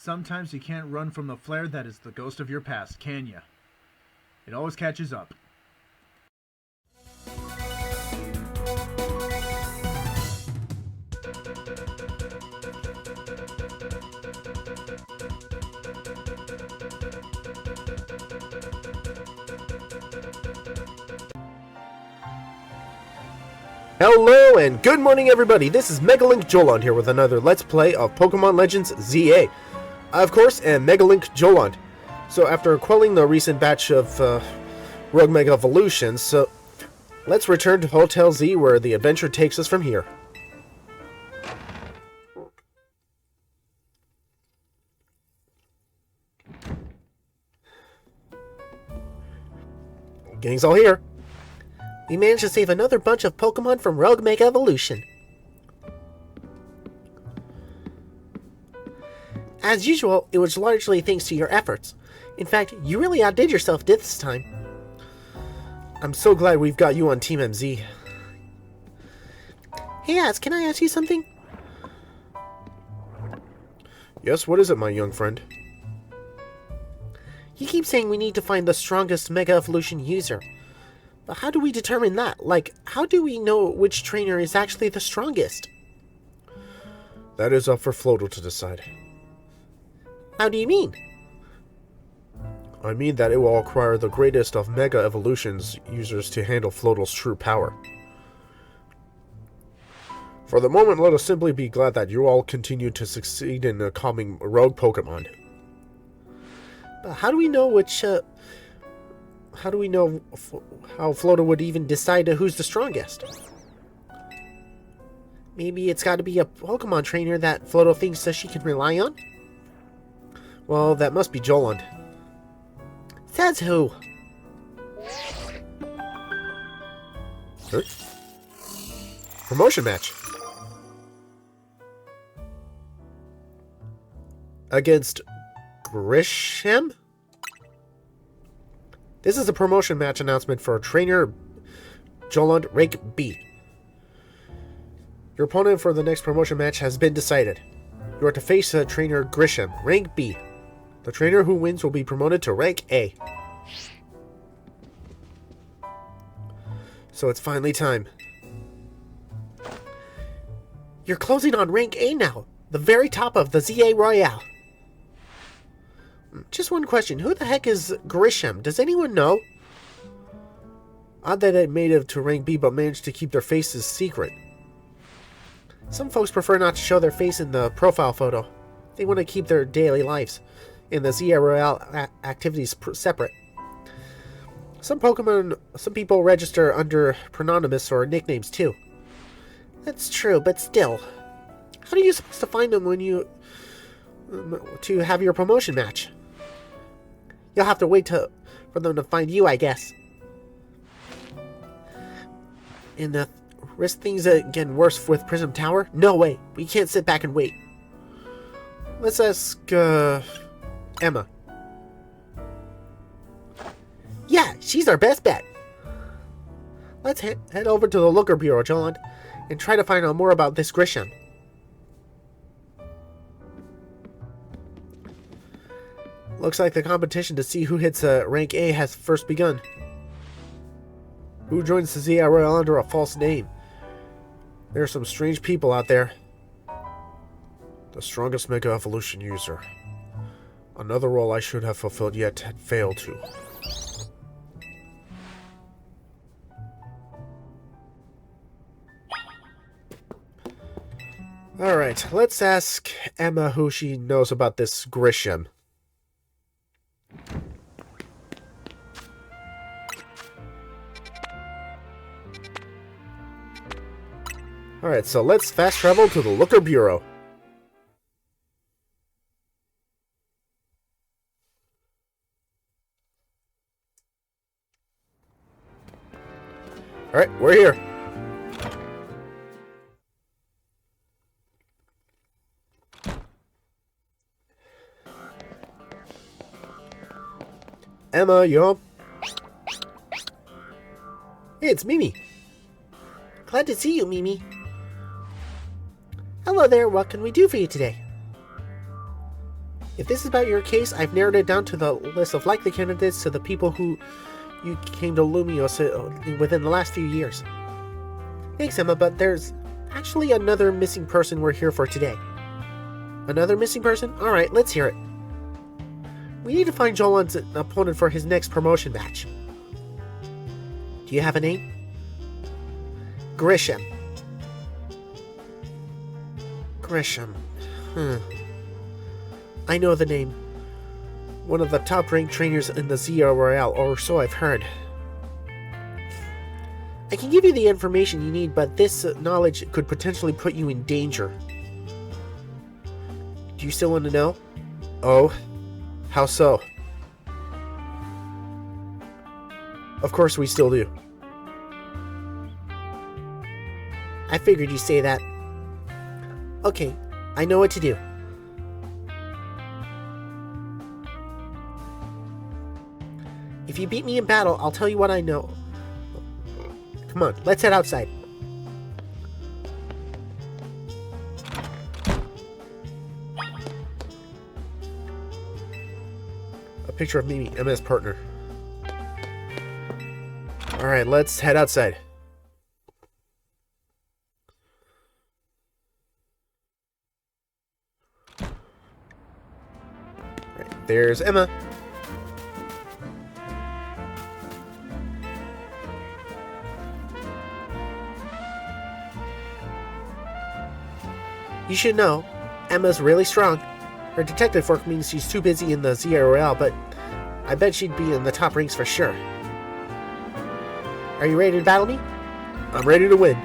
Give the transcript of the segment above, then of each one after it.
Sometimes you can't run from the flare that is the ghost of your past, can ya? It always catches up. Hello and good morning everybody, this is MegaLinkJoland here with another Let's Play of Pokemon Legends ZA. I, of course, am MegaLinkJoland. So after quelling the recent batch of Rogue Mega Evolutions, so let's return to Hotel Z where the adventure takes us from here. Gang's all here. We managed to save another bunch of Pokemon from Rogue Mega Evolution. As usual, it was largely thanks to your efforts. In fact, you really outdid yourself this time. I'm so glad we've got you on Team MZ. Hey Az, can I ask you something? Yes, what is it, my young friend? You keep saying we need to find the strongest Mega Evolution user. But how do we determine that? Like, how do we know which trainer is actually the strongest? That is up for Floatl to decide. How do you mean? I mean that it will require the greatest of Mega Evolutions users to handle Floatl's true power. For the moment, let us simply be glad that you all continue to succeed in calming rogue Pokemon. But how do we know which, how do we know how Floatl would even decide who's the strongest? Maybe it's got to be a Pokemon trainer that Floatl thinks that she can rely on? Well, that must be Joland. Says who? Huh? Promotion match. Against Grishiam? This is a promotion match announcement for trainer Joland Rank B. Your opponent for the next promotion match has been decided. You are to face trainer Grishiam, Rank B. The trainer who wins will be promoted to Rank A. So it's finally time. You're closing on Rank A now, the very top of the ZA Royale. Just one question, who the heck is Grishiam? Does anyone know? Odd that it made it to Rank B but managed to keep their faces secret. Some folks prefer not to show their face in the profile photo. They want to keep their daily lives and the ZA Royale activities separate. Some people register under pronymous or nicknames too. That's true, but still. How are you supposed to find them when you to have your promotion match? You'll have to wait for them to find you, I guess. And risk things getting worse with Prism Tower? No way. We can't sit back and wait. Let's ask, Emma. Yeah, she's our best bet. Let's head over to the Looker Bureau, Joland, and try to find out more about this Grishiam. Looks like the competition to see who hits Rank A has first begun. Who joins the ZA Royale under a false name? There are some strange people out there. The strongest Mega Evolution user. Another role I should have fulfilled yet had failed to. Alright, let's ask Emma who she knows about this Grishiam. Alright, so let's fast travel to the Looker Bureau. Alright, we're here. Emma, you home? Hey, it's Mimi. Glad to see you, Mimi. Hello there, what can we do for you today? If this is about your case, I've narrowed it down to the list of likely candidates to the people wwho you came to Lumio within the last few years. Thanks, Emma, but there's actually another missing person we're here for today. Another missing person? Alright, let's hear it. We need to find Joland's opponent for his next promotion match. Do you have a name? Grishiam. Grishiam. I know the name. One of the top-ranked trainers in the Zero Royale, or so I've heard. I can give you the information you need, but this knowledge could potentially put you in danger. Do you still want to know? Oh? How so? Of course we still do. I figured you'd say that. Okay, I know what to do. If you beat me in battle, I'll tell you what I know. Come on, let's head outside. A picture of Mimi, Emma's partner. Alright, let's head outside. Right, there's Emma. You should know, Emma's really strong. Her detective work means she's too busy in the Zero Royale, but I bet she'd be in the top ranks for sure. Are you ready to battle me? I'm ready to win.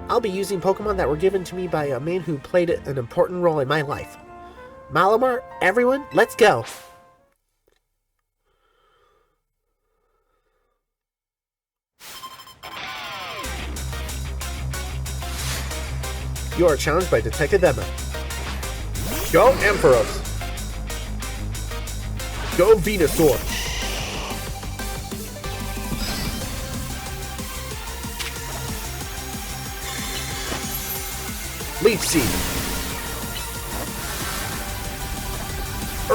I'll be using Pokemon that were given to me by a man who played an important role in my life. Malamar, everyone, let's go! You are challenged by Detective Emma. Go Ampharos! Go Venusaur! Leaf Seed!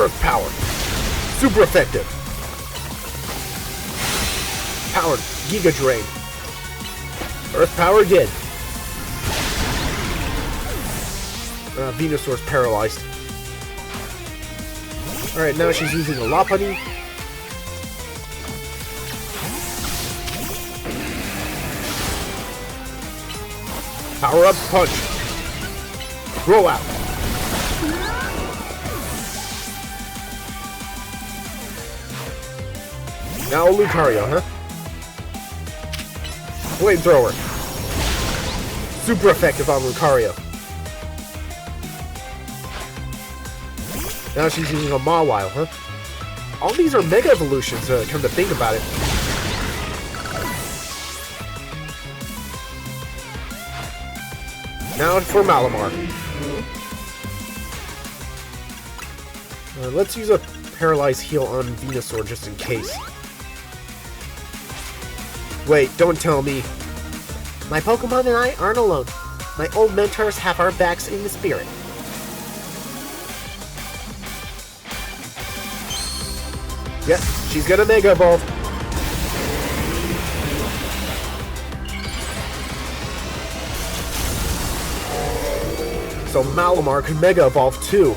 Earth Power! Super effective! Powered Giga Drain! Earth Power again! Venusaur's paralyzed. Alright, now she's using a Lopunny. Power up punch. Roll out. Now Lucario, huh? Flamethrower. Super effective on Lucario. Now she's using a Mawile, huh? All these are Mega Evolutions, come to think about it. Now for Malamar. Let's use a Paralyze Heal on Venusaur just in case. Wait, don't tell me. My Pokemon and I aren't alone. My old mentors have our backs in the spirit. Yep, she's gonna Mega Evolve. So Malamar can Mega Evolve too.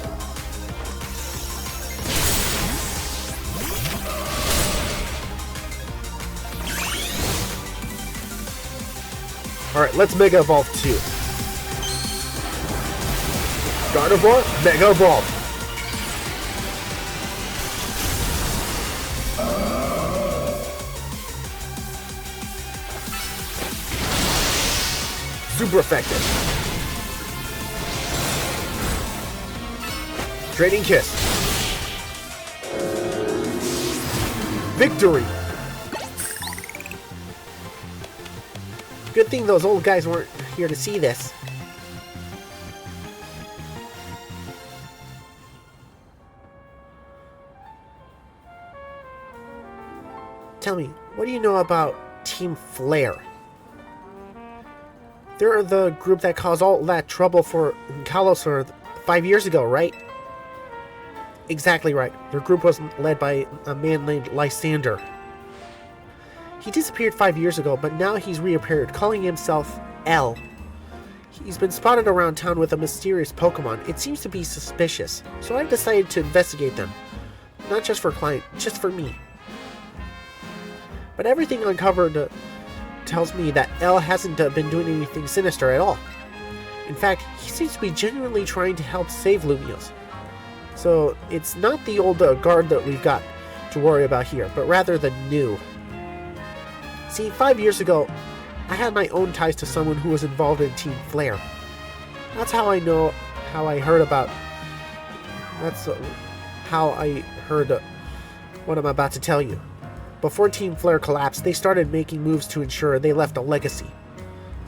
Alright, let's Mega Evolve too. Gardevoir, Mega Evolve. Super effective. Trading Kiss. Victory. Good thing those old guys weren't here to see this. Tell me, what do you know about Team Flare? They're the group that caused all that trouble for Kalos 5 years ago, right? Exactly right. Their group was led by a man named Lysandre. He disappeared 5 years ago, but now he's reappeared, calling himself L. He's been spotted around town with a mysterious Pokemon. It seems to be suspicious, so I've decided to investigate them. Not just for client, just for me. But everything uncovered tells me that L hasn't been doing anything sinister at all. In fact, he seems to be genuinely trying to help save Lumiose. So it's not the old guard that we've got to worry about here, but rather the new. See, 5 years ago, I had my own ties to someone who was involved in Team Flare. That's how I heard what I'm about to tell you. Before Team Flare collapsed, they started making moves to ensure they left a legacy.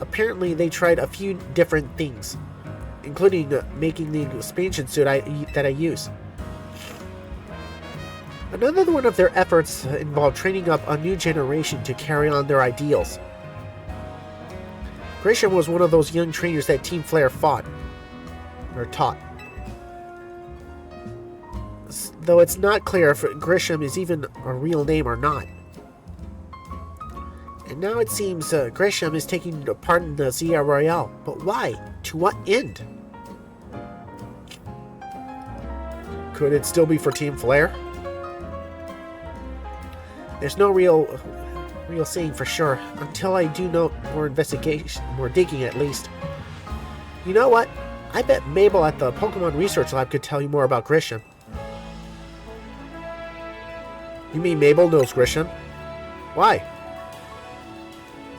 Apparently, they tried a few different things, including making the expansion suit that I use. Another one of their efforts involved training up a new generation to carry on their ideals. Grishiam was one of those young trainers that Team Flare taught. Though it's not clear if Grishiam is even a real name or not. And now it seems Grishiam is taking part in the Zia Royale. But why? To what end? Could it still be for Team Flare? There's no real saying for sure, until I do know more investigation, more digging at least. You know what? I bet Mabel at the Pokemon Research Lab could tell you more about Grishiam. You mean Mabel knows Grishiam? Why?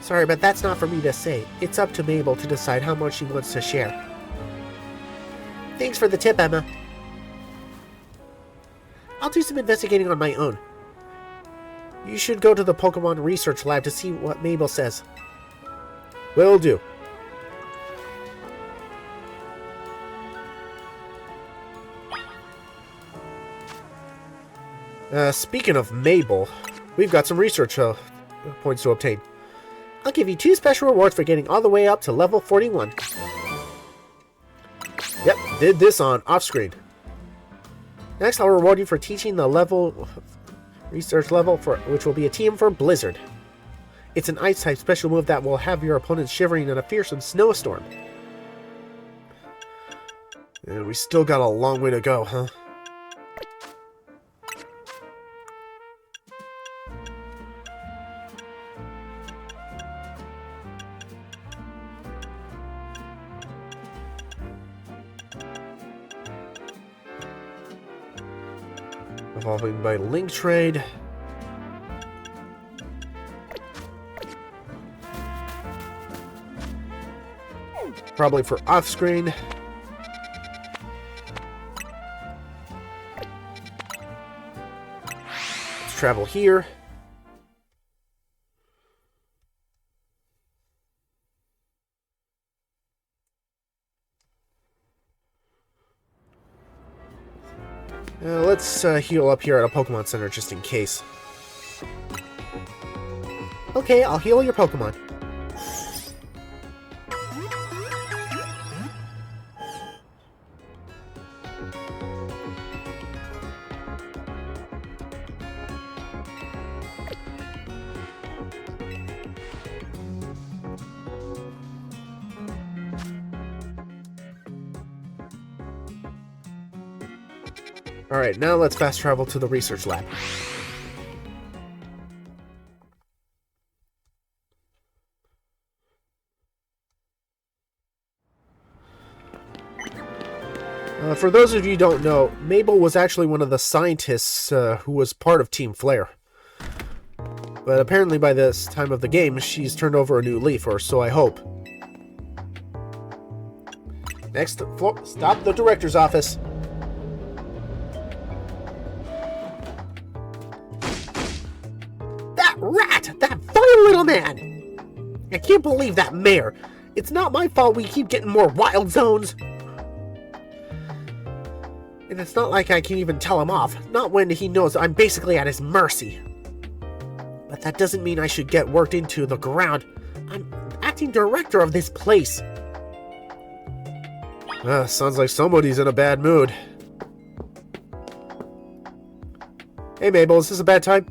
Sorry, but that's not for me to say. It's up to Mabel to decide how much she wants to share. Thanks for the tip, Emma. I'll do some investigating on my own. You should go to the Pokemon Research Lab to see what Mabel says. Will do. Speaking of Mabel, we've got some research points to obtain. I'll give you 2 special rewards for getting all the way up to level 41. Yep, did this on off-screen. Next, I'll reward you for teaching the research level, which will be a TM for Blizzard. It's an Ice-type special move that will have your opponents shivering in a fearsome snowstorm. And we still got a long way to go, huh? Evolving by link trade. Probably for off-screen. Let's travel here. Let's heal up here at a Pokemon Center just in case. Okay, I'll heal your Pokemon. Alright, now let's fast travel to the research lab. For those of you who don't know, Mabel was actually one of the scientists who was part of Team Flare. But apparently by this time of the game, she's turned over a new leaf, or so I hope. Next, stop the director's office. That rat! That vile little man! I can't believe that mayor. It's not my fault we keep getting more wild zones. And it's not like I can even tell him off. Not when he knows I'm basically at his mercy. But that doesn't mean I should get worked into the ground. I'm acting director of this place. Sounds like somebody's in a bad mood. Hey Mabel, is this a bad time?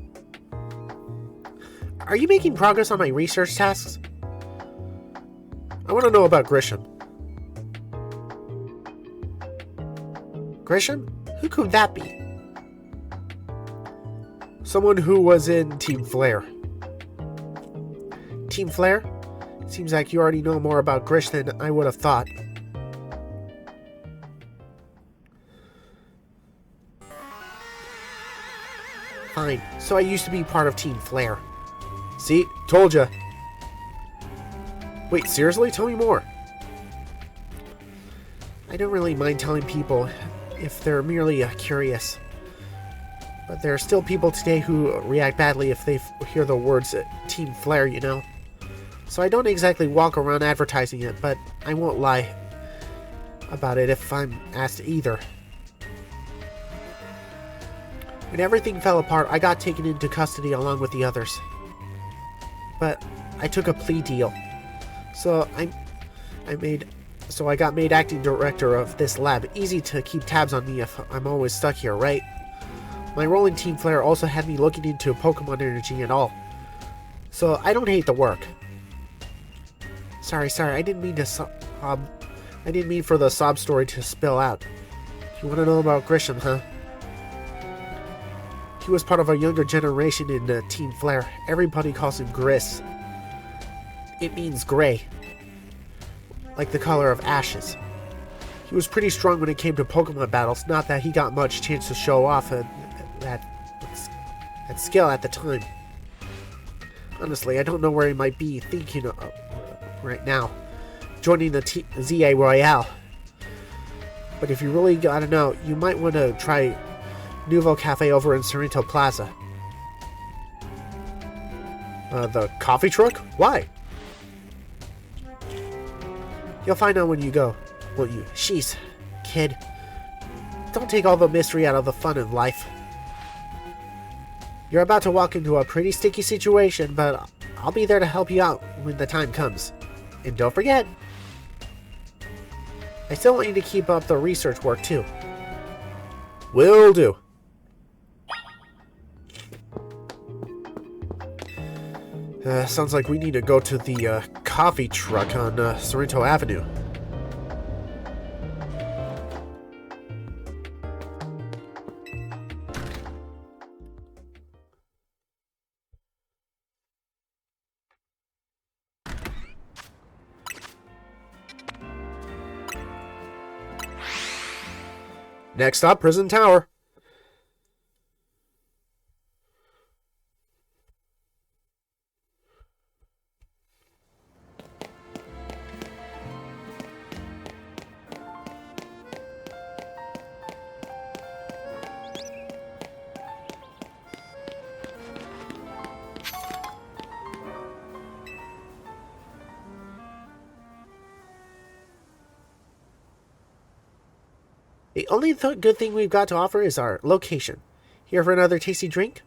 Are you making progress on my research tasks? I want to know about Grishiam. Grishiam? Who could that be? Someone who was in Team Flare. Team Flare? Seems like you already know more about Grish than I would have thought. Fine, so I used to be part of Team Flare. See? Told ya. Wait, seriously? Tell me more. I don't really mind telling people if they're merely curious. But there are still people today who react badly if they hear the words Team Flare, you know? So I don't exactly walk around advertising it, but I won't lie about it if I'm asked either. When everything fell apart, I got taken into custody along with the others. But I took a plea deal. So I got made acting director of this lab. Easy to keep tabs on me if I'm always stuck here, right? My role in Team Flare also had me looking into Pokemon energy and all. So I don't hate the work. Sorry, I didn't mean to I didn't mean for the sob story to spill out. You want to know about Grishiam, huh? He was part of a younger generation in Team Flare. Everybody calls him Gris. It means gray. Like the color of ashes. He was pretty strong when it came to Pokemon battles, not that he got much chance to show off that skill at the time. Honestly, I don't know where he might be thinking of right now. Joining the ZA Royale. But if you really gotta know, you might want to try Nouveau Cafe over in Sorrento Plaza. The coffee truck? Why? You'll find out when you go, won't you? Sheesh, kid. Don't take all the mystery out of the fun of life. You're about to walk into a pretty sticky situation, but I'll be there to help you out when the time comes. And don't forget, I still want you to keep up the research work too. Will do. Sounds like we need to go to the coffee truck on Sorrento Avenue. Next stop, Prison Tower. The only good thing we've got to offer is our location. Here for another tasty drink?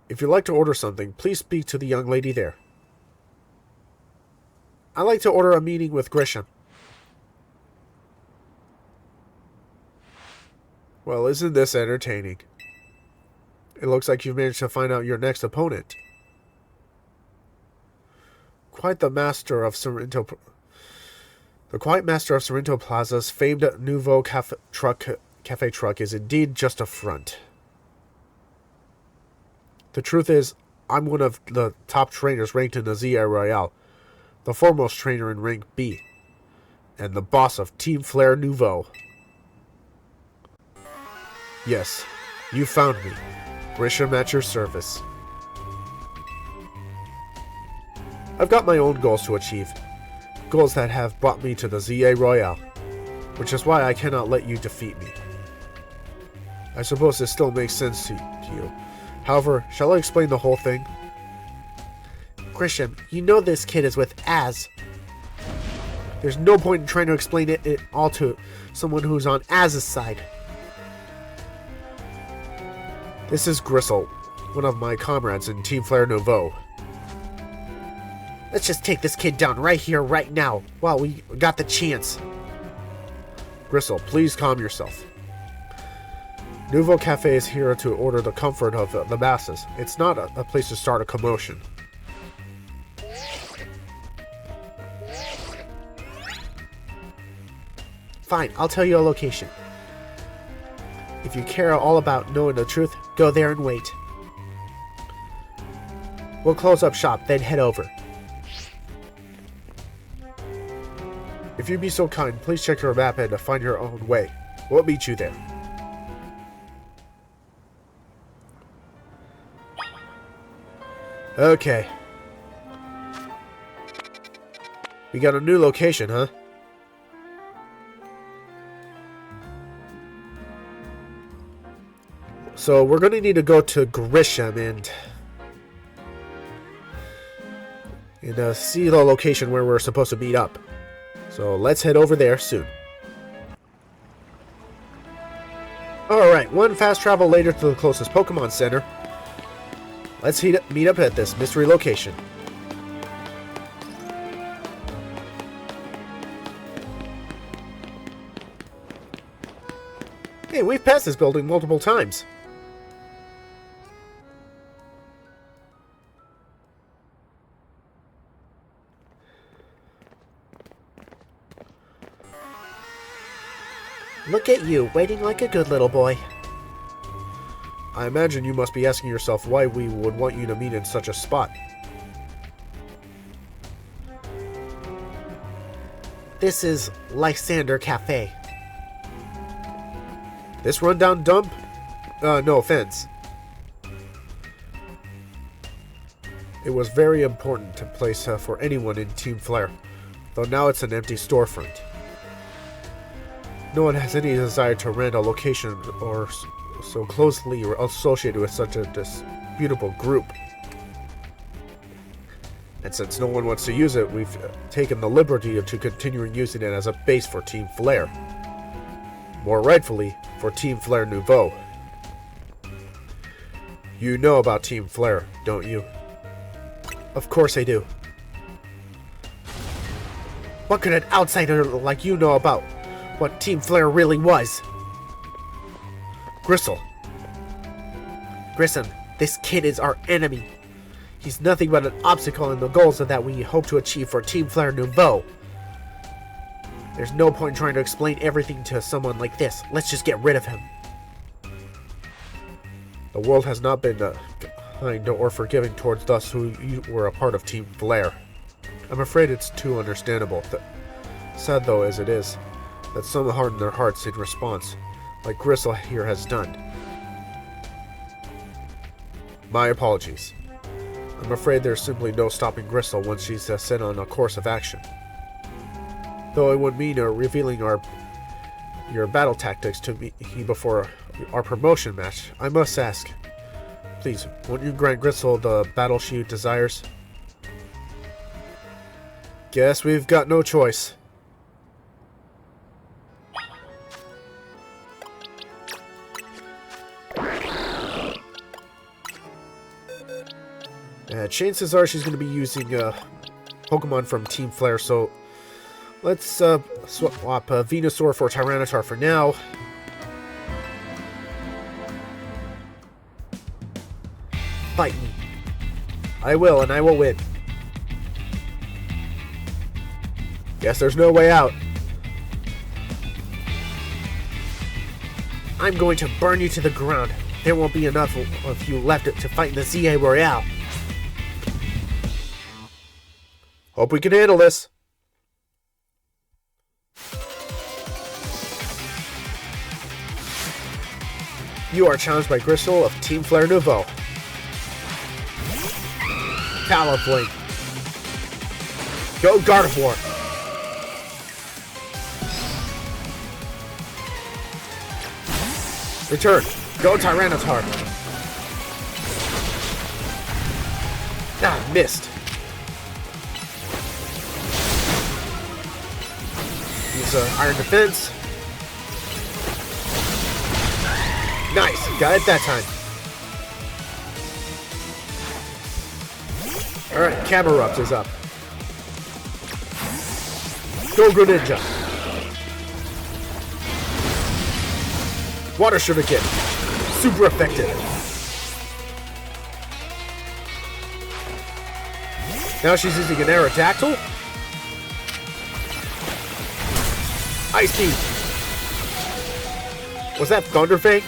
If you'd like to order something, please speak to the young lady there. I'd like to order a meeting with Grishiam. Well, isn't this entertaining? It looks like you've managed to find out your next opponent. Quite the master of Sorrento... The quiet master of Sorrento Plaza's famed nouveau cafe truck is indeed just a front. The truth is, I'm one of the top trainers ranked in the ZA Royale, the foremost trainer in rank B, and the boss of Team Flare Nouveau. Yes, you found me. Grishiam at your service. I've got my own goals to achieve. Goals that have brought me to the ZA Royale, which is why I cannot let you defeat me. I suppose this still makes sense to you. However, shall I explain the whole thing? Grishiam, you know this kid is with Az. There's no point in trying to explain it all to someone who's on Az's side. This is Gristle, one of my comrades in Team Flare Nouveau. Let's just take this kid down right here, right now, while we got the chance. Gristle, please calm yourself. Nouveau Cafe is here to order the comfort of the masses. It's not a place to start a commotion. Fine, I'll tell you a location. If you care all about knowing the truth, go there and wait. We'll close up shop, then head over. If you'd be so kind, please check your map and find your own way. We'll meet you there. Okay. We got a new location, huh? So we're going to need to go to Grishiam and see the location where we're supposed to meet up. So let's head over there soon. Alright, one fast travel later to the closest Pokemon Center. Let's meet up at this mystery location. Hey, we've passed this building multiple times. Look at you, waiting like a good little boy. I imagine you must be asking yourself why we would want you to meet in such a spot. This is Lysandre Cafe. This rundown dump? No offense. It was very important place for anyone in Team Flare, though now it's an empty storefront. No one has any desire to rent a location or so closely associated with such a disputable group. And since no one wants to use it, we've taken the liberty to continuing using it as a base for Team Flare. More rightfully, for Team Flare Nouveau. You know about Team Flare, don't you? Of course I do. What could an outsider like you know about what Team Flare really was? Gristle. Grissom, this kid is our enemy. He's nothing but an obstacle in the goals that we hope to achieve for Team Flare Nouveau. There's no point in trying to explain everything to someone like this. Let's just get rid of him. The world has not been kind or forgiving towards us who were a part of Team Flare. I'm afraid it's too understandable. Sad though as it is, that some harden their hearts in response, like Gristle here has done. My apologies. I'm afraid there's simply no stopping Gristle once she's set on a course of action. Though it would mean revealing your battle tactics to me before our promotion match, I must ask, please, won't you grant Gristle the battle she desires? Guess we've got no choice. Chances are she's going to be using Pokemon from Team Flare, so let's swap Venusaur for Tyranitar for now. Fight me. I will, and I will win. Guess there's no way out. I'm going to burn you to the ground. There won't be enough of you left to fight in the ZA Royale. Hope we can handle this. You are challenged by Gristle of Team Flare Nouveau. Talonflame. Go Gardevoir. Return. Go Tyranitar. Ah, missed. Use Iron Defense. Nice, got it that time. Alright, Camerupt is up. Go Ninja. Water Shuriken. Super effective. Now she's using an Aerodactyl. Ice Beam. Was that Thunder Fang?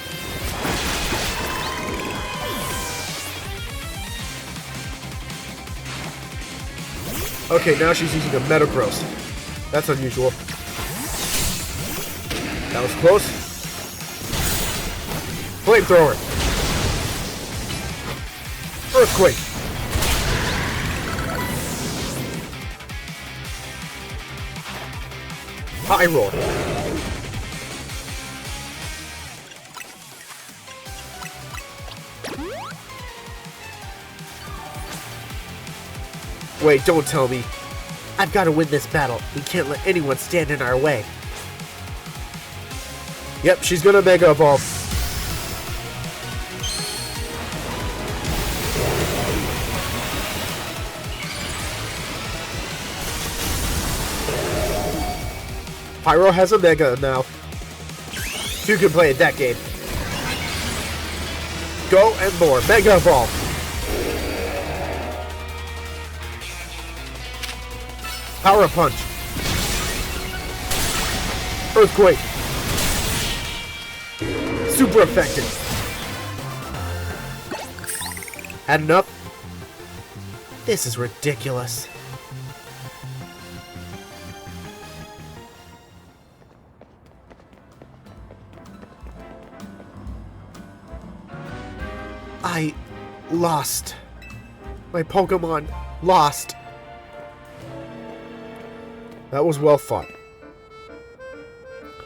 Okay, now she's using a Metagross. That's unusual. That was close. Flamethrower. Earthquake. High Roar. Wait, don't tell me. I've got to win this battle. We can't let anyone stand in our way. Yep, she's gonna Mega Evolve. Pyro has a Mega now. You can play it that game. Go and more. Mega Evolve. Power Punch. Earthquake. Super effective. Had enough? This is ridiculous. I lost. My Pokemon lost. That was well fought.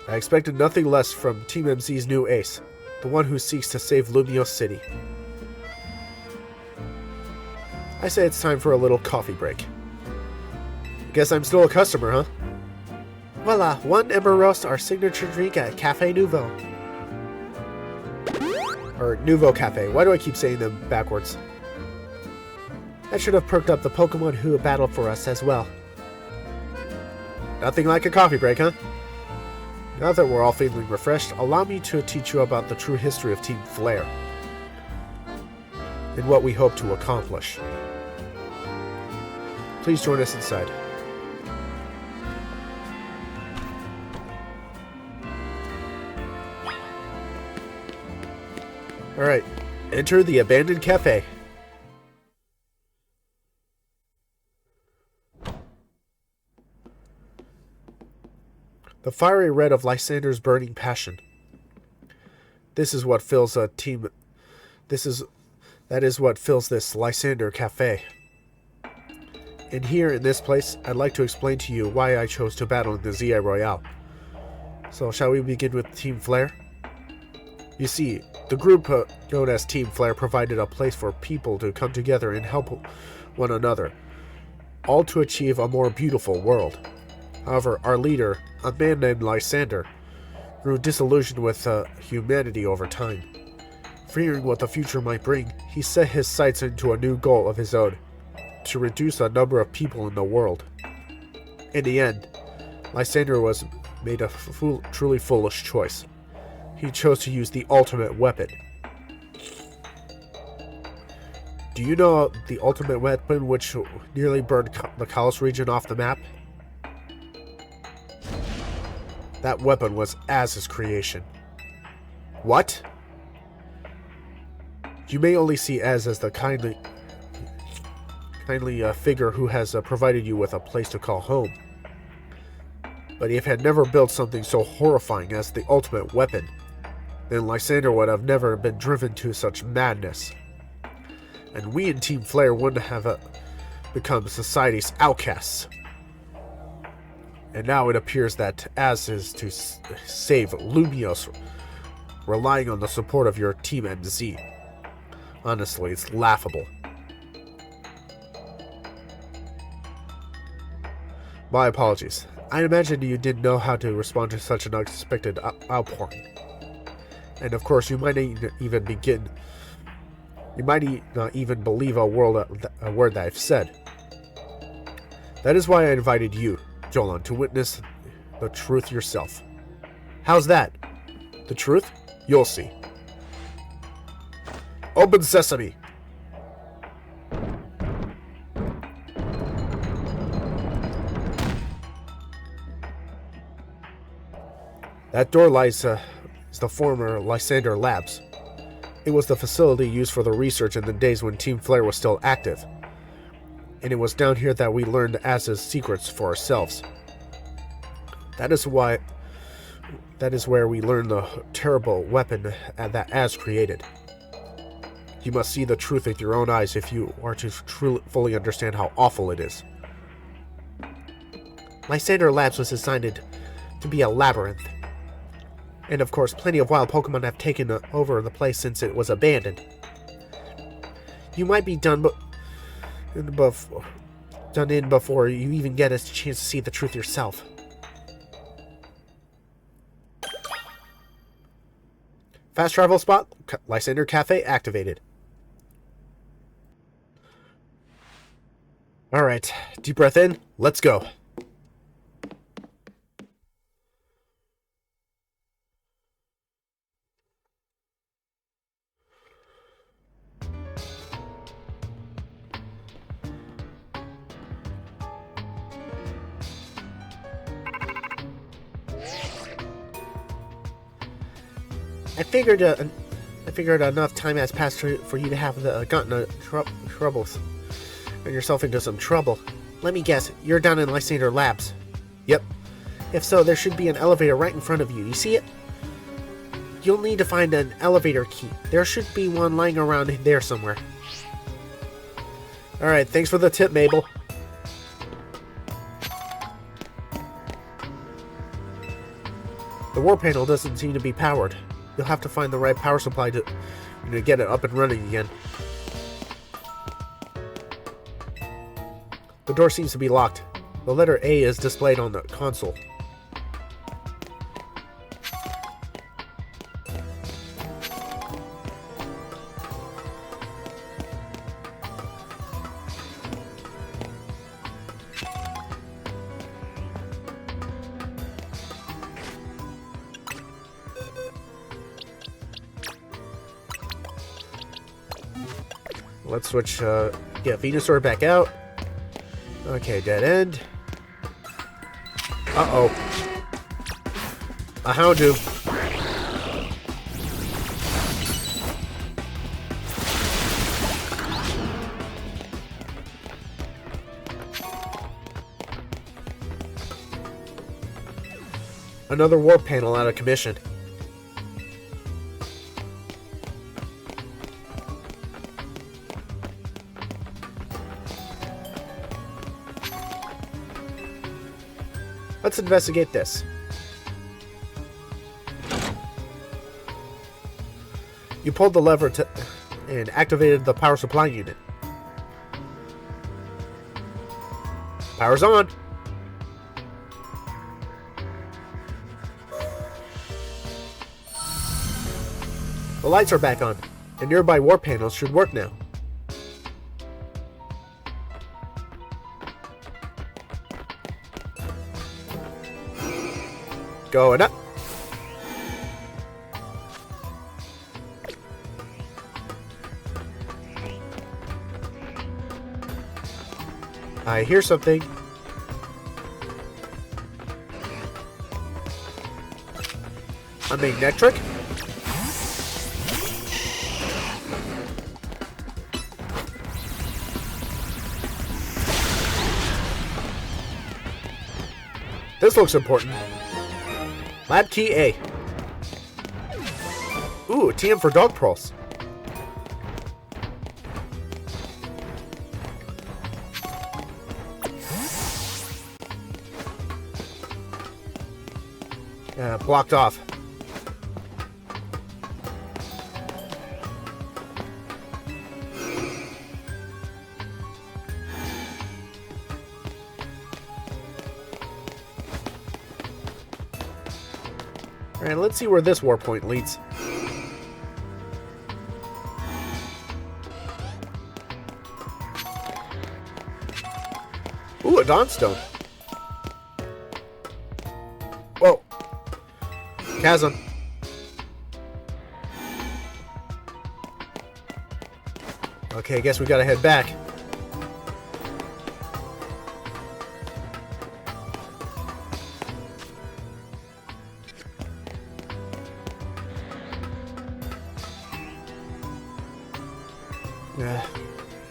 I expected nothing less from Team MZ's new ace, the one who seeks to save Lumiose City. I say it's time for a little coffee break. Guess I'm still a customer, huh? Voila, one Ember Roast, our signature drink at Café Nouveau. Or Nouveau Cafe. Why do I keep saying them backwards? That should have perked up the Pokemon who battled for us as well. Nothing like a coffee break, huh? Now that we're all feeling refreshed, allow me to teach you about the true history of Team Flare and what we hope to accomplish. Please join us inside. Alright, enter the abandoned cafe. The fiery red of Lysandre's burning passion. That is what fills this Lysandre cafe. And here in this place, I'd like to explain to you why I chose to battle in the ZI Royale. So shall we begin with Team Flare? You see, the group known as Team Flare provided a place for people to come together and help one another, all to achieve a more beautiful world. However, our leader, a man named Lysandre, grew disillusioned with humanity over time. Fearing what the future might bring, he set his sights into a new goal of his own, to reduce the number of people in the world. In the end, Lysandre was made a truly foolish choice. He chose to use the ultimate weapon. Do you know the ultimate weapon which nearly burned the Kalos region off the map? That weapon was Az's creation. What? You may only see Az as the kindly figure who has provided you with a place to call home. But if he had never built something so horrifying as the ultimate weapon, then Lysandre would have never been driven to such madness. And we in Team Flare wouldn't have become society's outcasts. And now it appears that Az is to save Lumiose, relying on the support of your Team MZ. Honestly, it's laughable. My apologies. I imagine you didn't know how to respond to such an unexpected outpouring. And of course, you might not even believe a word that I've said. That is why I invited you, Joland, to witness the truth yourself. How's that? The truth? You'll see. Open sesame! That door lies is the former Lysandre Labs. It was the facility used for the research in the days when Team Flare was still active. And it was down here that we learned Az's secrets for ourselves. That is where we learned the terrible weapon that Az created. You must see the truth with your own eyes if you are to fully understand how awful it is. Lysandre Labs was designed to be a labyrinth. And of course, plenty of wild Pokemon have taken over the place since it was abandoned. You might be done in before you even get a chance to see the truth yourself. Fast travel spot, Lysandre Cafe activated. Alright, deep breath in, let's go. I figured enough time has passed for you to have gotten troubles and yourself into some trouble. Let me guess, you're down in Lysandre Labs. Yep. If so, there should be an elevator right in front of you. You see it? You'll need to find an elevator key. There should be one lying around there somewhere. Alright, thanks for the tip, Mabel. The war panel doesn't seem to be powered. You'll have to find the right power supply to get it up and running again. The door seems to be locked. The letter A is displayed on the console. Let's switch, get Venusaur back out. Okay, dead end. Uh-oh. A Houndoom. Another warp panel out of commission. Let's investigate this. You pulled the lever and activated the power supply unit. Power's on. The lights are back on, and nearby warp panels should work now. Going up. I hear something. A magnetric? This looks important. Lab key A. Ooh, TM for dog pulse. Blocked off. Alright, let's see where this warp point leads. Ooh, a Dawnstone. Whoa. Chasm. Okay, I guess we gotta head back.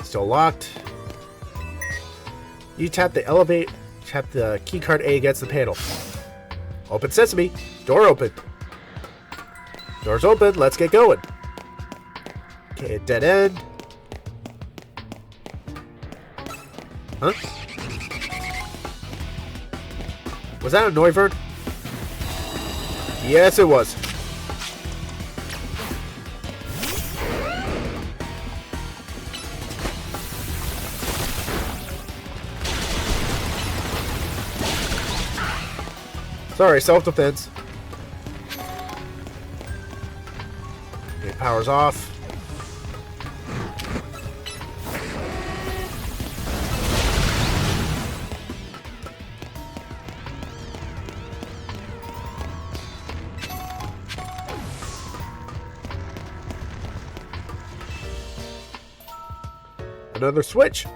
Still locked. You tap the keycard A against the panel. Open sesame. Door open. Door's open. Let's get going. Okay, dead end. Huh? Was that a Noivern? Yes, it was. Sorry, self-defense. Okay, power's off. Another switch.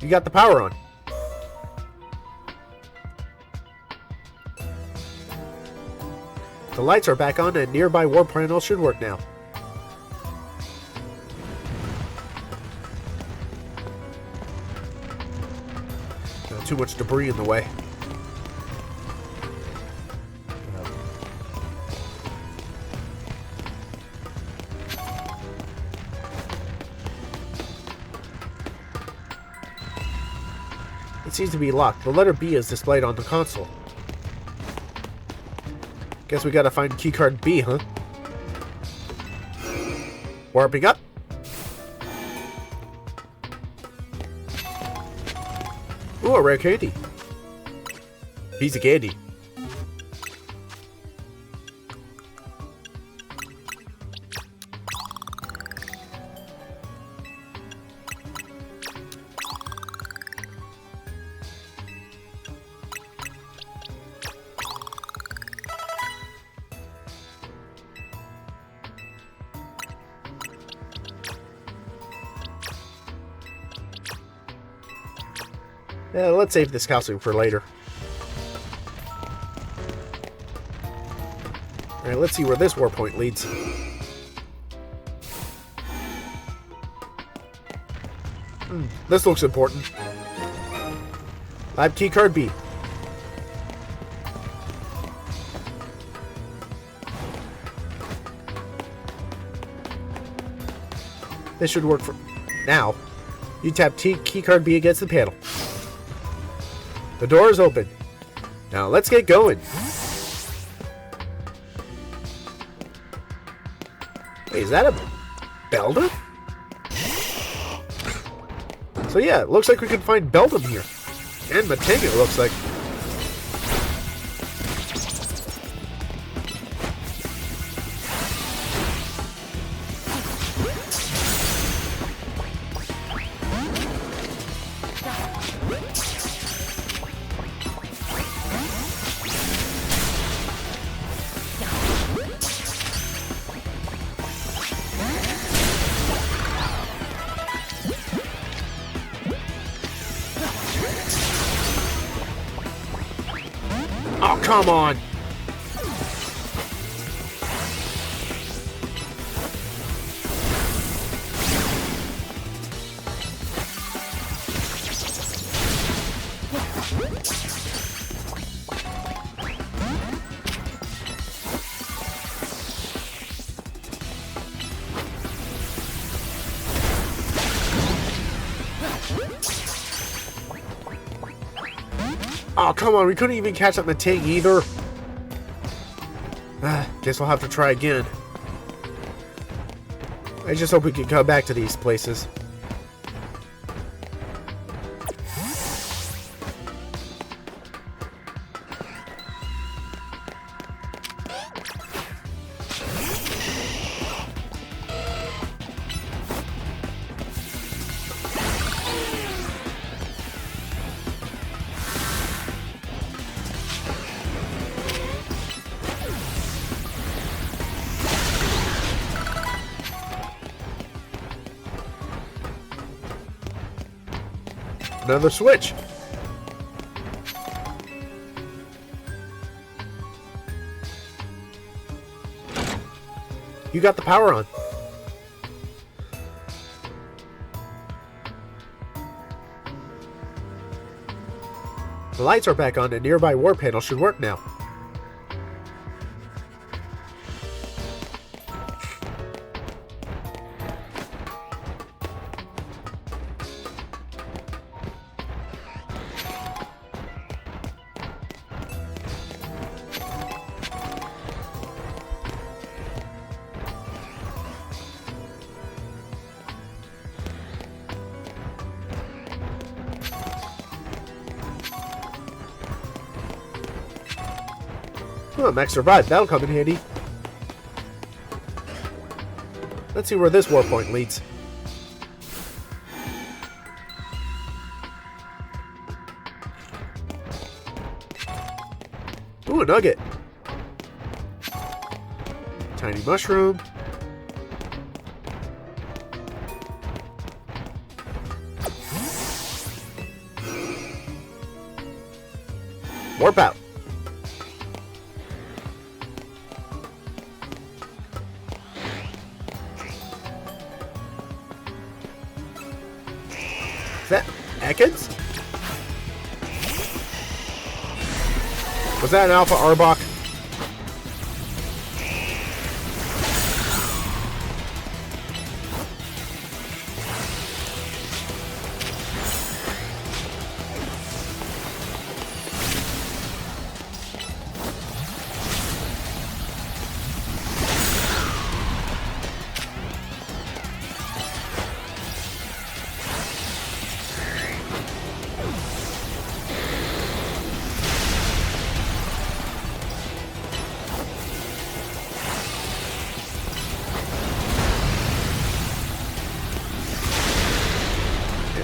You got the power on. The lights are back on and nearby warp panel should work now. Got too much debris in the way. It seems to be locked. The letter B is displayed on the console. Guess we gotta find keycard B, huh? Warping up. Ooh, a rare candy. Piece of candy. Let's save this costume for later. Alright, let's see where this war point leads. This looks important. Lab keycard B. This should work for now. You tap keycard B against the panel. The door is open. Now let's get going. Wait, is that a Beldum? So yeah, it looks like we can find Beldum here. And Matang, it looks like. Oh, come on! Oh, come on, we couldn't even catch up Matang either. Guess we'll have to try again. I just hope we can come back to these places. Another switch. You got the power on. The lights are back on and nearby war panel should work now. Oh, Max survived. That'll come in handy. Let's see where this war point leads. Ooh, a nugget. Tiny mushroom. Warp out. Is that Ekans? Was that an Alpha Arbok?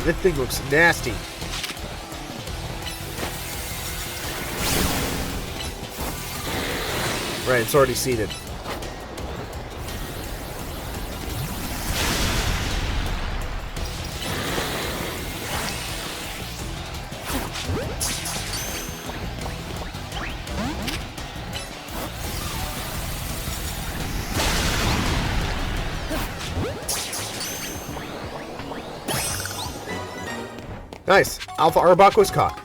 This thing looks nasty. Right, it's already seated. Nice. Alpha Arbok was caught.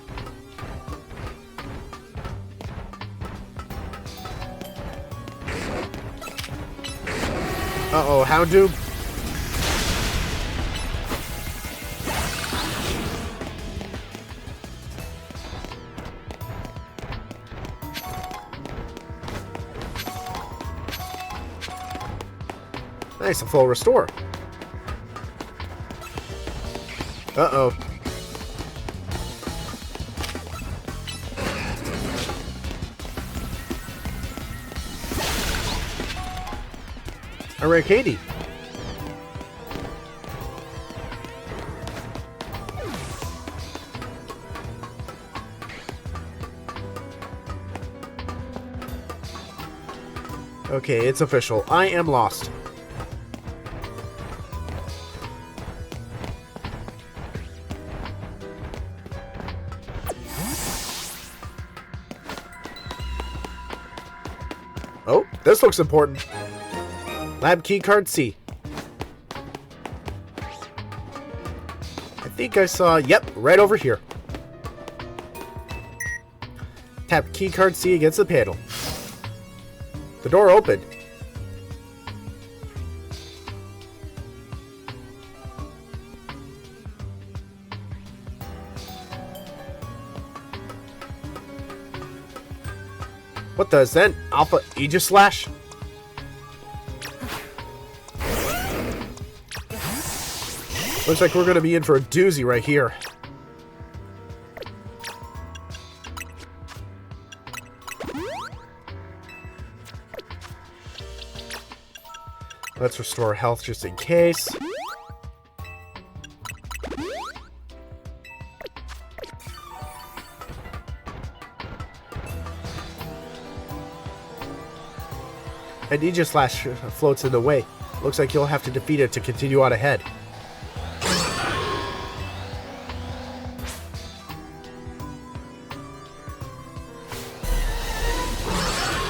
Uh-oh, Houndoom. Nice, a full restore. Uh-oh. A rare candy. Okay, it's official. I am lost. Oh, this looks important. Lab keycard C. I think I saw, yep, right over here. Tap keycard C against the panel. The door opened. What does that? Alpha Aegis Slash? Looks like we're going to be in for a doozy right here. Let's restore health just in case. And Aegis Slash floats in the way. Looks like you'll have to defeat it to continue on ahead.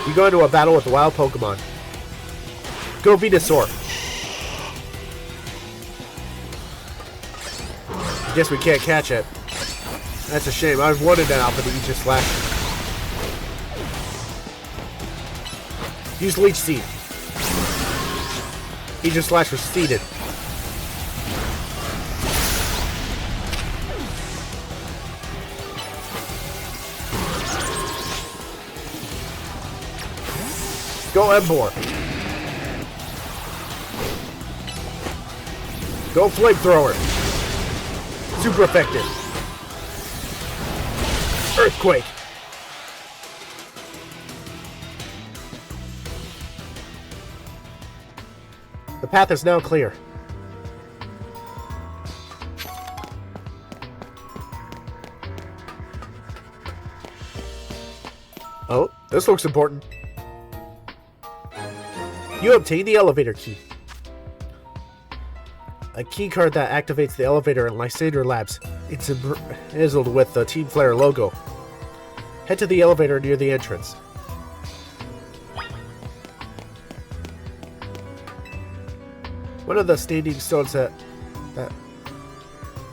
You go into a battle with a wild Pokemon. Go Venusaur. Guess we can't catch it. That's a shame. I've wanted that out for the Aegis Slash. Use Leech Seed. Aegis Slash was seeded. Go Emboar. Go Flamethrower. Super effective. Earthquake. The path is now clear. Oh, this looks important. You obtain the elevator key. A key card that activates the elevator in Lysandre Labs. It's embezzled with the Team Flare logo. Head to the elevator near the entrance. One of the standing stones that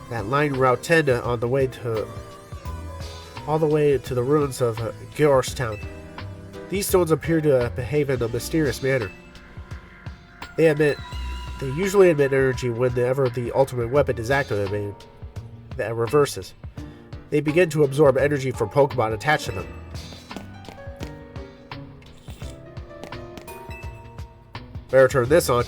line Route 10 on the way to all the way to the ruins of Grishiam. These stones appear to behave in a mysterious manner. They usually emit energy whenever the ultimate weapon is activated. That reverses. They begin to absorb energy from Pokemon attached to them. Better turn this on.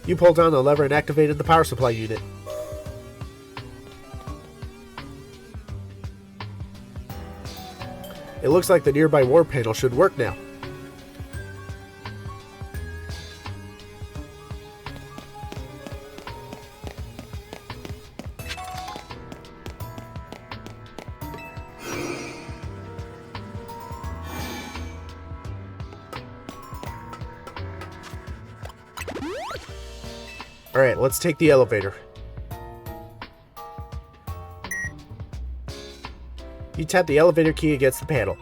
You pulled down the lever and activated the power supply unit. It looks like the nearby war panel should work now. Alright, let's take the elevator. You tap the elevator key against the panel.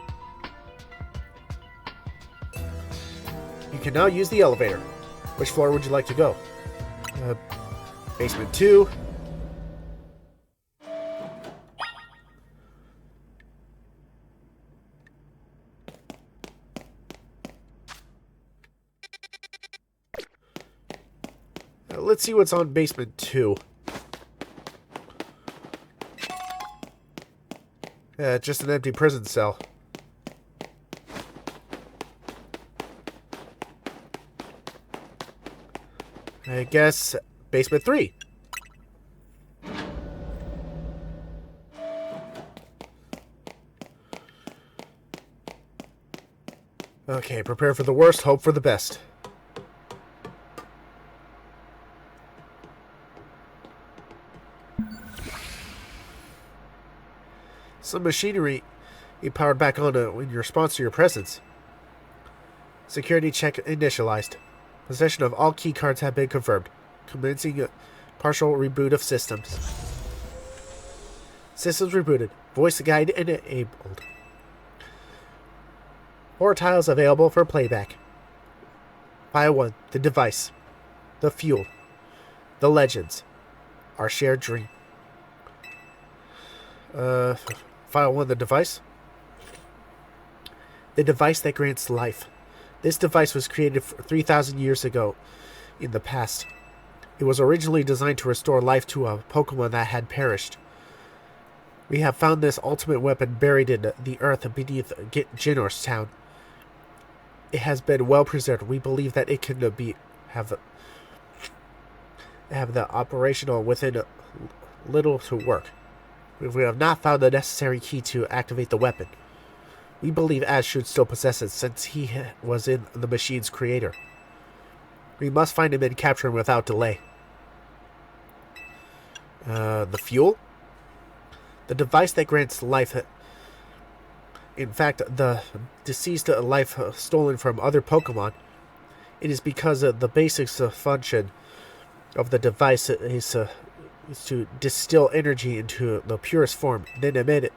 You can now use the elevator. Which floor would you like to go? Basement 2. Let's see what's on basement 2. Just an empty prison cell. I guess basement 3. Okay, prepare for the worst, hope for the best. Some machinery you powered back on in response to your presence. Security check initialized. Possession of all key cards have been confirmed. Commencing a partial reboot of systems. Systems rebooted. Voice guide enabled. 4 tiles available for playback. File 1. The device. The fuel. The legends. Our shared dream. File 1, the device. The device that grants life. This device was created 3,000 years ago in the past. It was originally designed to restore life to a Pokemon that had perished. We have found this ultimate weapon buried in the earth beneath Ginor's town. It has been well preserved. We believe that it can have the operational within little to work. We have not found the necessary key to activate the weapon. We believe Ash should still possess it since he was in the machine's creator. We must find him and capture him without delay. The fuel? The device that grants life. In fact, the deceased life stolen from other Pokemon. It is because the basic function of the device is to distill energy into the purest form, then emit it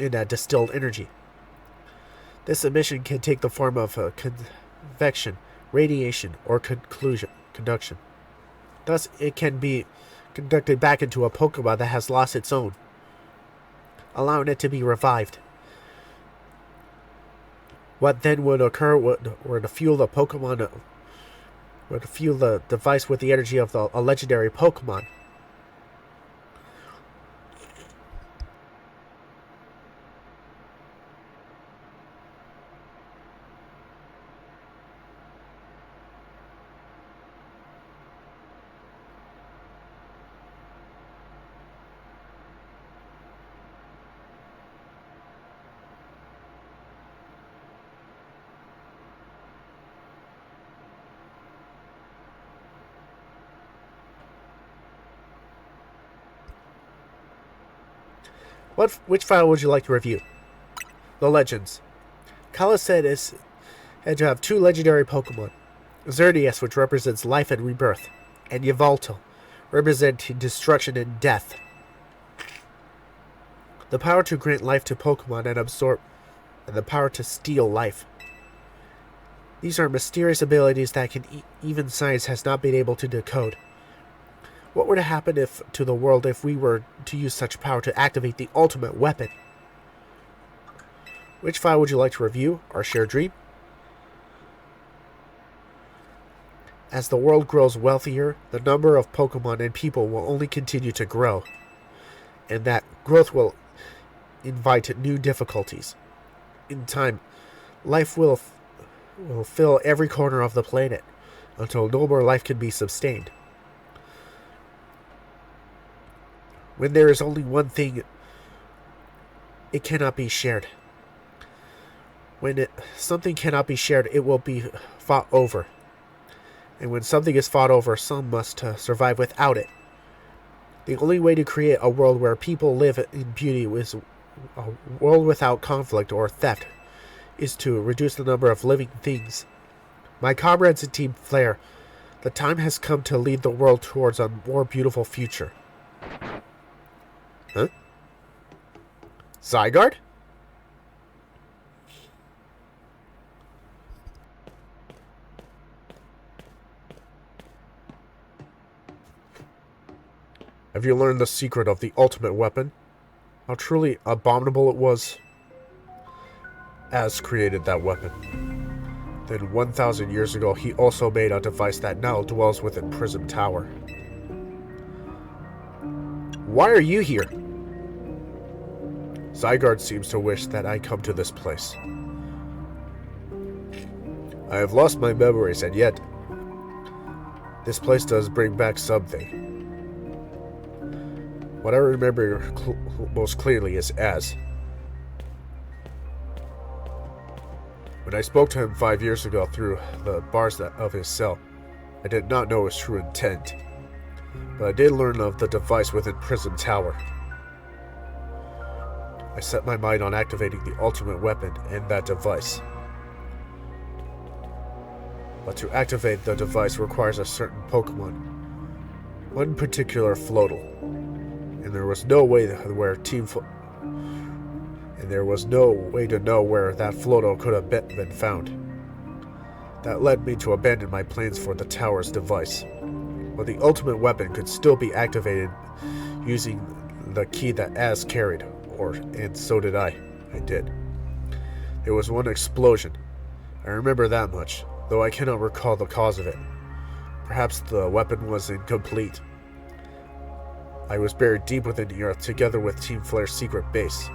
in that distilled energy. This emission can take the form of convection, radiation, or conduction. Thus, it can be conducted back into a Pokemon that has lost its own, allowing it to be revived. What then would occur were to fuel the Pokemon, would fuel the device with the energy of a legendary Pokemon. Which file would you like to review? The Legends. Kala said it had to have 2 legendary Pokemon. Xerneas, which represents life and rebirth, and Yveltal, representing destruction and death. The power to grant life to Pokemon and absorb, and the power to steal life. These are mysterious abilities that even science has not been able to decode. What would happen to the world if we were to use such power to activate the ultimate weapon? Which file would you like to review? Our shared dream? As the world grows wealthier, the number of Pokemon and people will only continue to grow. And that growth will invite new difficulties. In time, life will fill every corner of the planet until no more life can be sustained. When there is only one thing, it cannot be shared. When something cannot be shared, it will be fought over. And when something is fought over, some must survive without it. The only way to create a world where people live in beauty is a world without conflict or theft, is to reduce the number of living things. My comrades in Team Flare, the time has come to lead the world towards a more beautiful future. Huh? Zygarde? Have you learned the secret of the ultimate weapon? How truly abominable it was? Az created that weapon. Then 1,000 years ago, he also made a device that now dwells within Prism Tower. Why are you here? Zygarde seems to wish that I come to this place. I have lost my memories, and yet this place does bring back something. What I remember most clearly is Az. When I spoke to him 5 years ago through the bars of his cell, I did not know his true intent, but I did learn of the device within Prism Tower. I set my mind on activating the ultimate weapon and that device. But to activate the device requires a certain Pokemon, one particular Floatle, and there was no way to know where that Floatle could have been found. That led me to abandon my plans for the tower's device. But the ultimate weapon could still be activated using the key that Az carried, and so did I. I did. There was one explosion. I remember that much, though I cannot recall the cause of it. Perhaps the weapon was incomplete. I was buried deep within the earth together with Team Flare's secret base.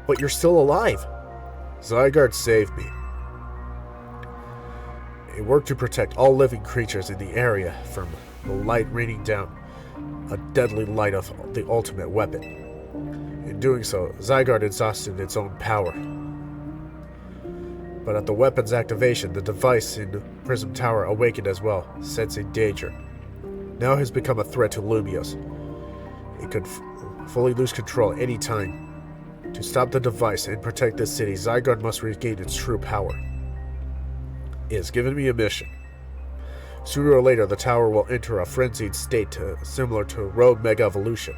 But you're still alive. Zygarde saved me. It worked to protect all living creatures in the area from the light raining down, a deadly light of the ultimate weapon. In doing so, Zygarde exhausted its own power. But at the weapon's activation, the device in Prism Tower awakened as well, sensing danger. Now it has become a threat to Lumios. It could fully lose control any time. To stop the device and protect this city, Zygarde must regain its true power. It has given me a mission. Sooner or later, the tower will enter a frenzied state similar to Road Mega Evolution.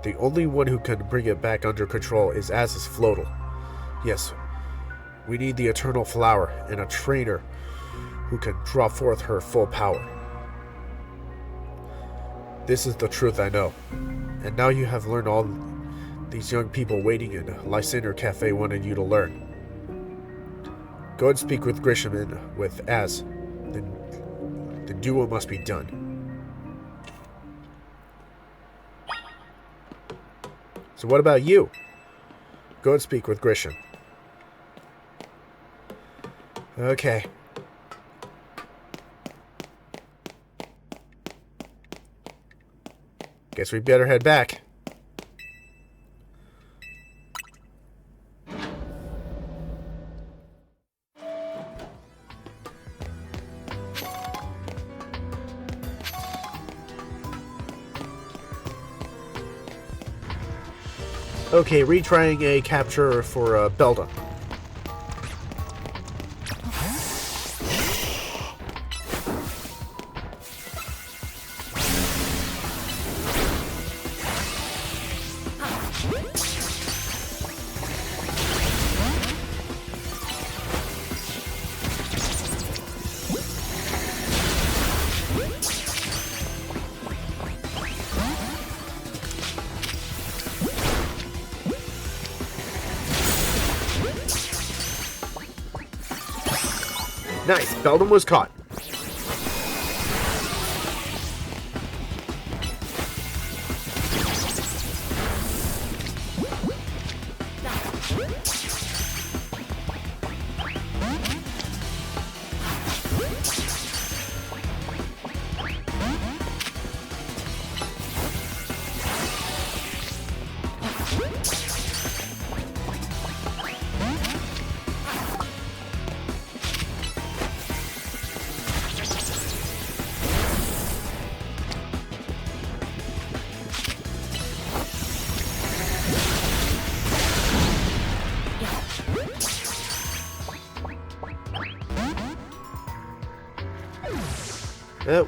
The only one who can bring it back under control is Az's Floatle. Yes, we need the Eternal Flower and a trainer who can draw forth her full power. This is the truth I know. And now you have learned all these young people waiting in Lysandre Cafe wanted you to learn. Go and speak with Grishiam and with Az. Then do what must be done. So what about you? Go and speak with Grishiam. Okay. Guess we better head back. Okay, retrying a capture for Belda. Nice, Beldam was caught.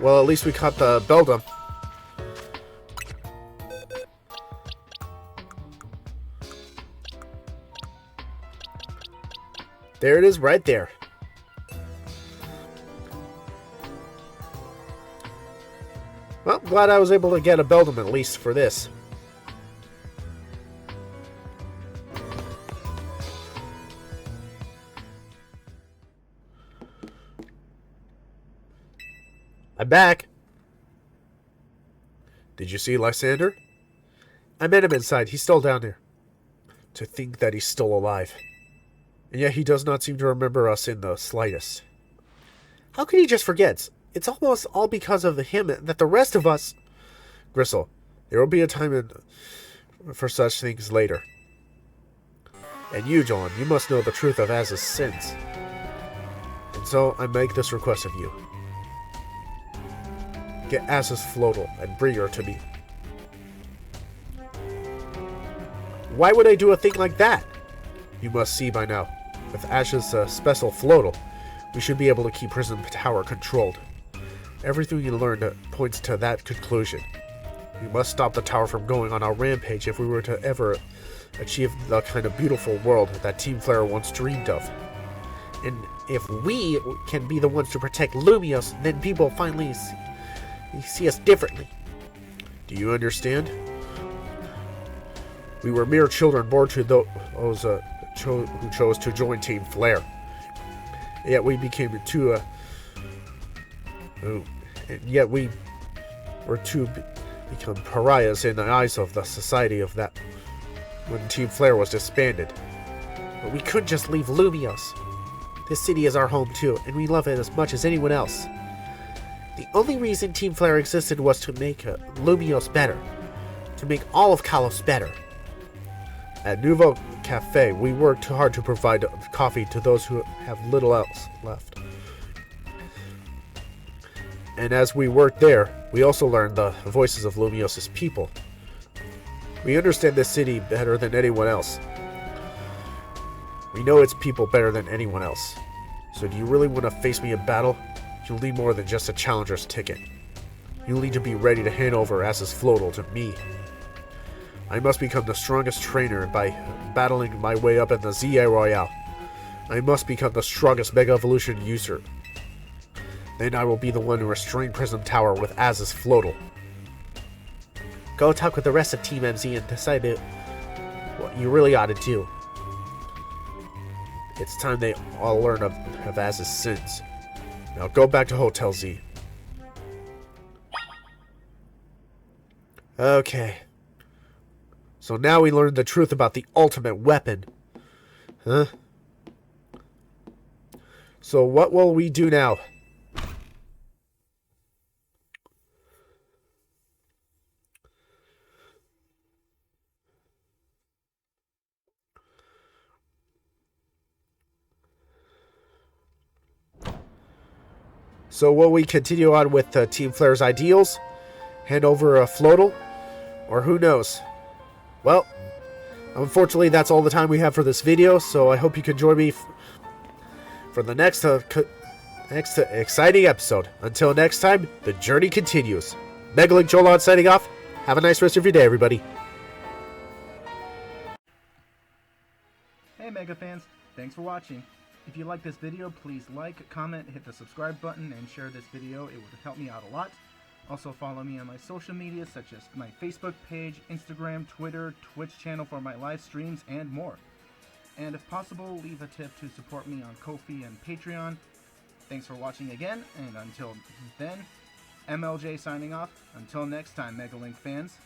Well, at least we caught the Beldam. There it is, right there. Well, glad I was able to get a Beldam at least for this. I'm back. Did you see Lysandre? I met him inside. He's still down there. To think that he's still alive. And yet he does not seem to remember us in the slightest. How could he just forget? It's almost all because of him that the rest of us... Gristle, there will be a time for such things later. And you, Joland, you must know the truth of Az's sins. And so I make this request of you. Get Az's Floatle and bring her to me. Why would I do a thing like that? You must see by now. With Az's special Floatle, we should be able to keep Prison Tower controlled. Everything you learned points to that conclusion. We must stop the tower from going on a rampage if we were to ever achieve the kind of beautiful world that Team Flare once dreamed of. And if we can be the ones to protect Lumios, then people finally see us differently. Do you understand? We were mere children born to those who chose to join Team Flare. Yet we became become pariahs in the eyes of the society of that when Team Flare was disbanded. But we couldn't just leave Lumios. This city is our home too, and we love it as much as anyone else. The only reason Team Flare existed was to make Lumios better. To make all of Kalos better. At Nouveau Cafe, we worked hard to provide coffee to those who have little else left. And as we worked there, we also learned the voices of Lumios' people. We understand this city better than anyone else. We know its people better than anyone else. So do you really want to face me in battle? You'll need more than just a challenger's ticket. You'll need to be ready to hand over Az's Floatle to me. I must become the strongest trainer by battling my way up in the ZA Royale. I must become the strongest Mega Evolution user. Then I will be the one to restrain Prism Tower with Az's Floatle. Go talk with the rest of Team MZ and decide what you really ought to do. It's time they all learn of Az's sins. Now go back to Hotel Z. Okay. So now we learned the truth about the ultimate weapon. Huh? So what will we do now? So will we continue on with Team Flare's ideals? Hand over a Floatle? Or who knows? Well, unfortunately that's all the time we have for this video, so I hope you can join me for the next exciting episode. Until next time, the journey continues. MegaLinkJoland signing off. Have a nice rest of your day, everybody. Hey Mega fans, thanks for watching. If you like this video, please like, comment, hit the subscribe button, and share this video. It would help me out a lot. Also follow me on my social media such as my Facebook page, Instagram, Twitter, Twitch channel for my live streams, and more. And if possible, leave a tip to support me on Ko-fi and Patreon. Thanks for watching again, and until then, MLJ signing off. Until next time, MegaLink fans,